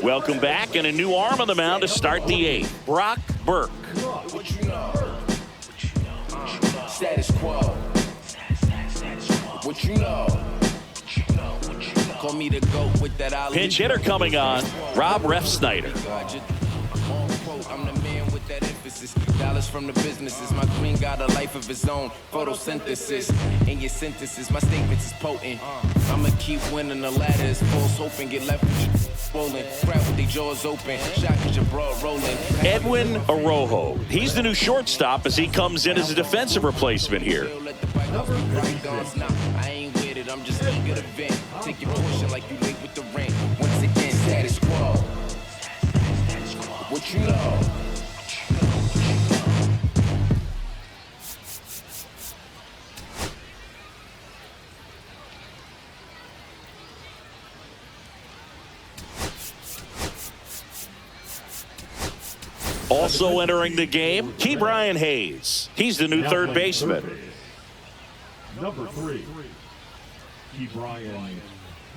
Welcome back, and a new arm on the mound to start the 8th. Brock Burke. Status quo. What you know? Call me the GOAT with that. Pinch hitter coming on, Rob Refsnyder. I'm the man with that emphasis. Dollars from the businesses. My queen got a life of his own. Photosynthesis. In your sentences, my statements is potent. I'ma keep winning. The ladder is false hoping. Get left swollen. Crap with their jaws open. Shot at your broad rolling. Edwin Arrojo. He's the new shortstop as he comes in as a defensive replacement here. I ain't with it. I'm just eager to vent. Take your portion like you late with the rent. Once again, status quo. What you know? Also entering the game, Ke'Bryan Hayes. He's the new third baseman. Number 3, Ke'Bryan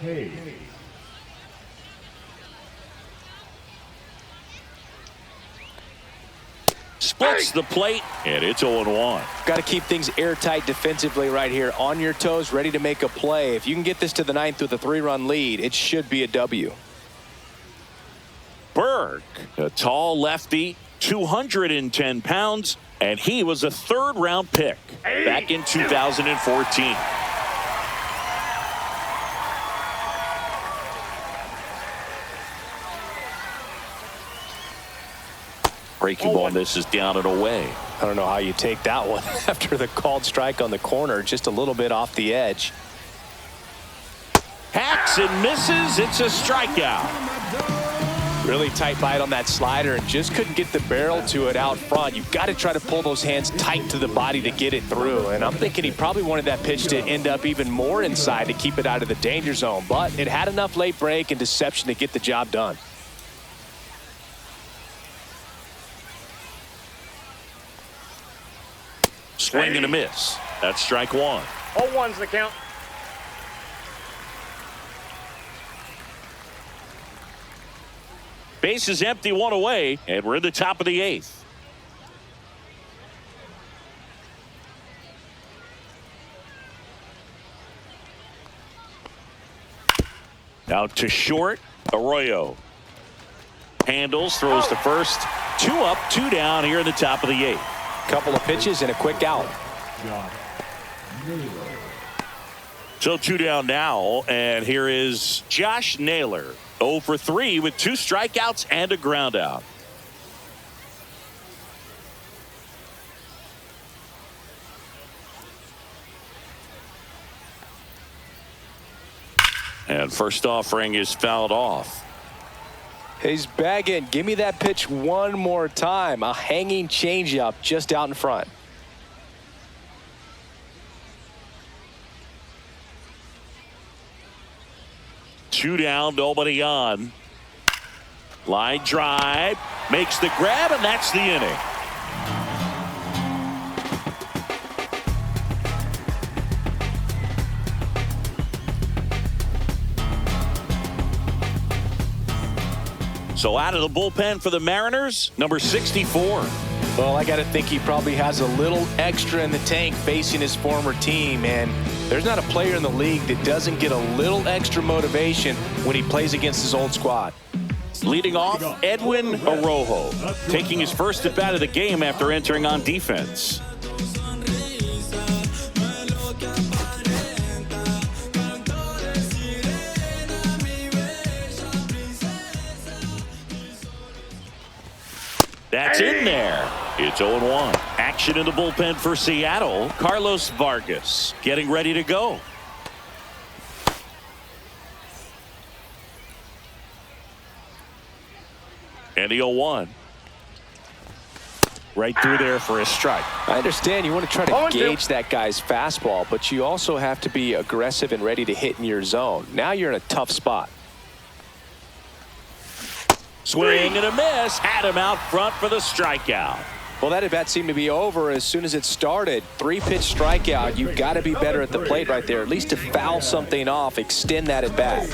Hayes. Splits the plate, and it's 0-1. Got to keep things airtight defensively right here. On your toes, ready to make a play. If you can get this to the 9th with a 3-run lead, it should be a W. Burke, a tall lefty, 210 pounds, and he was a 3rd-round pick back in 2014. Breaking ball, this is down and away. I don't know how you take that one after the called strike on the corner, just a little bit off the edge. Hacks and misses. It's a strikeout. Really tight bite on that slider and just couldn't get the barrel to it out front. You've got to try to pull those hands tight to the body to get it through. And I'm thinking he probably wanted that pitch to end up even more inside to keep it out of the danger zone. But it had enough late break and deception to get the job done. Swing and a miss. That's strike 1. 0-1's the count. Base is empty, 1 away, and we're in the top of the 8th. Now to short, Arroyo. Handles, throws to first. 2 up, 2 down here in the top of the 8th. Couple of pitches and a quick out. Josh Naylor. So 2 down now, and here is Josh Naylor. 0 for 3 with 2 strikeouts and a ground out. And first offering is fouled off. He's bagging. Give me that pitch one more time. A hanging changeup just out in front. Two down, nobody on. Line drive, makes the grab, and that's the inning. So out of the bullpen for the Mariners, number 64. Well, I got to think he probably has a little extra in the tank facing his former team, and there's not a player in the league that doesn't get a little extra motivation when he plays against his old squad. Leading off, Edwin Arrojo, taking his first at bat of the game after entering on defense. That's in there. It's 0-1. Action in the bullpen for Seattle. Carlos Vargas getting ready to go. And the 0-1. Right through there for a strike. I understand you want to try to gauge that guy's fastball, but you also have to be aggressive and ready to hit in your zone. Now you're in a tough spot. Swing and a miss. Had him out front for the strikeout. Well, that at bat seemed to be over as soon as it started. 3-pitch strikeout. You've got to be better at the plate right there, at least to foul something off, extend that at bat.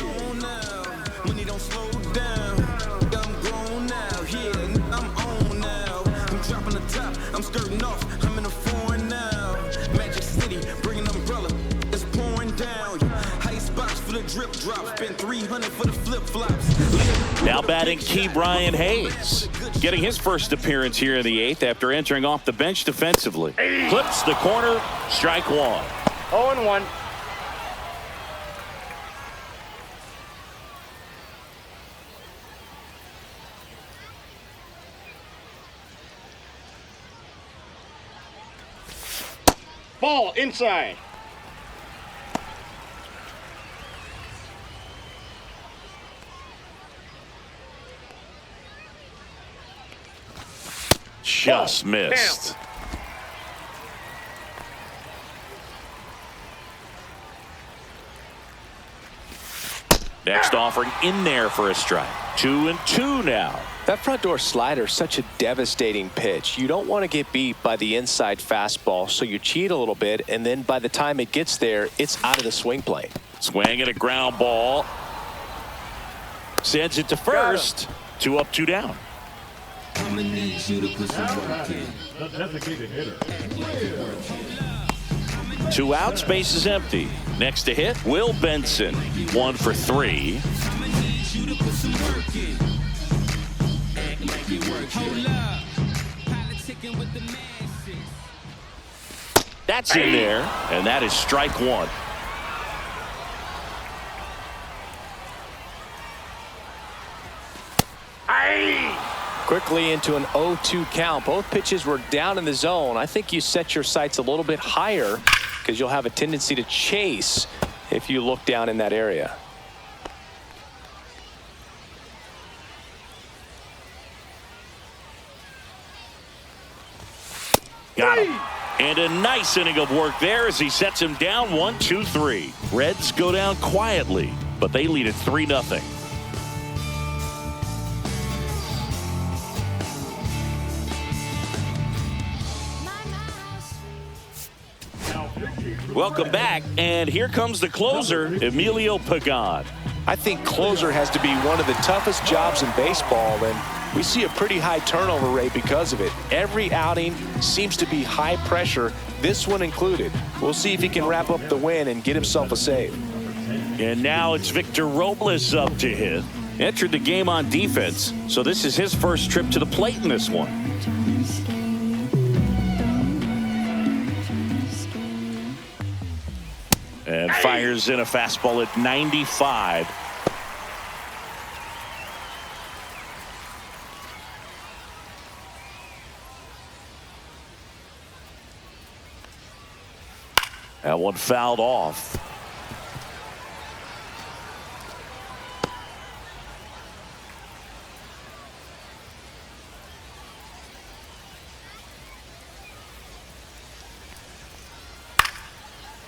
Now batting key Brian Hayes, getting his first appearance here in the 8th after entering off the bench defensively. Clips the corner, strike 1. 0-1. Ball inside. Just missed. Next offering in there for a strike. 2-2 now. That front door slider is such a devastating pitch. You don't want to get beat by the inside fastball, so you cheat a little bit, and then by the time it gets there, it's out of the swing plane. Swing at a ground ball. Sends it to first. 2 up, 2 down. The designated hitter. 2 outs, base is empty. Next to hit, Will Benson. 1 for 3. That's in there, and that is strike 1. Quickly into an 0-2 count. Both pitches were down in the zone. I think you set your sights a little bit higher because you'll have a tendency to chase if you look down in that area. Got him. And a nice inning of work there as he sets him down 1-2-3. Reds go down quietly, but they lead at 3-0. Welcome back, and here comes the closer, Emilio Pagan. I think closer has to be one of the toughest jobs in baseball, and we see a pretty high turnover rate because of it. Every outing seems to be high pressure, this one included. We'll see if he can wrap up the win and get himself a save. And now it's Victor Robles up to hit. Entered the game on defense, so this is his first trip to the plate in this one. And fires in a fastball at 95. That one fouled off.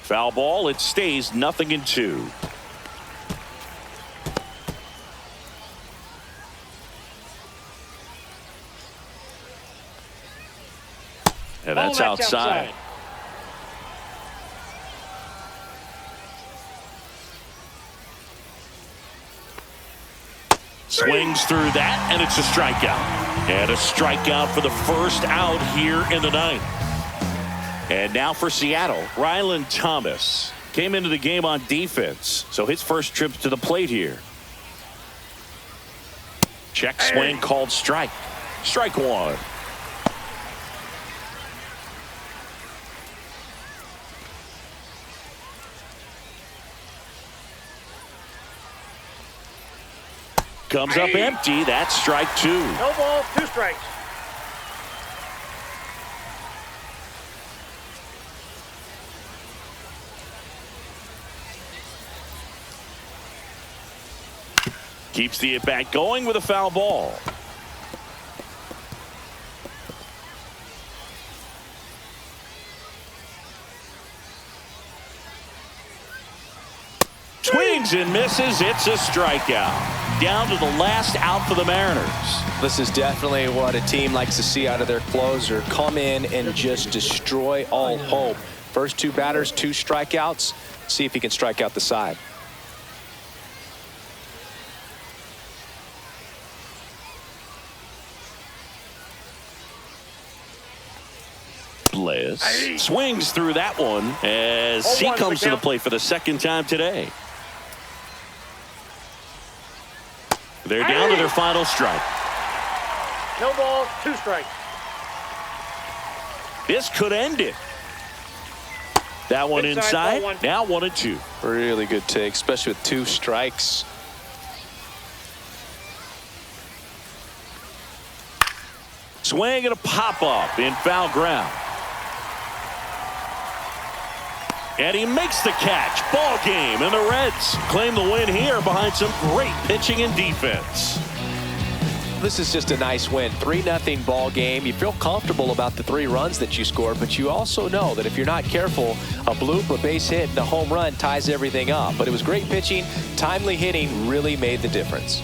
Foul ball. It stays 0-2. And that's outside. Swings through that, and it's a strikeout. And a strikeout for the first out here in the ninth. And now for Seattle, Ryland Thomas came into the game on defense, so his first trip to the plate here. Check swing called strike. Strike one. Comes up empty. That's strike two. No ball, 2 strikes. Keeps the at-bat going with a foul ball. Swings and misses. It's a strikeout. Down to the last out for the Mariners. This is definitely what a team likes to see out of their closer. Come in and just destroy all hope. First 2 batters, 2 strikeouts. See if he can strike out the side. Bliss swings through that one as he comes to the plate for the second time today. They're down to their final strike. No ball, 2 strikes. This could end it. That one inside. Now 1-2. Really good take, especially with 2 strikes. Swing and a pop-up in foul ground. And he makes the catch. Ball game, and the Reds claim the win here behind some great pitching and defense. This is just a nice win. 3-0 ball game. You feel comfortable about the 3 runs that you scored, but you also know that if you're not careful, a bloop, a base hit, and a home run ties everything up. But it was great pitching. Timely hitting really made the difference.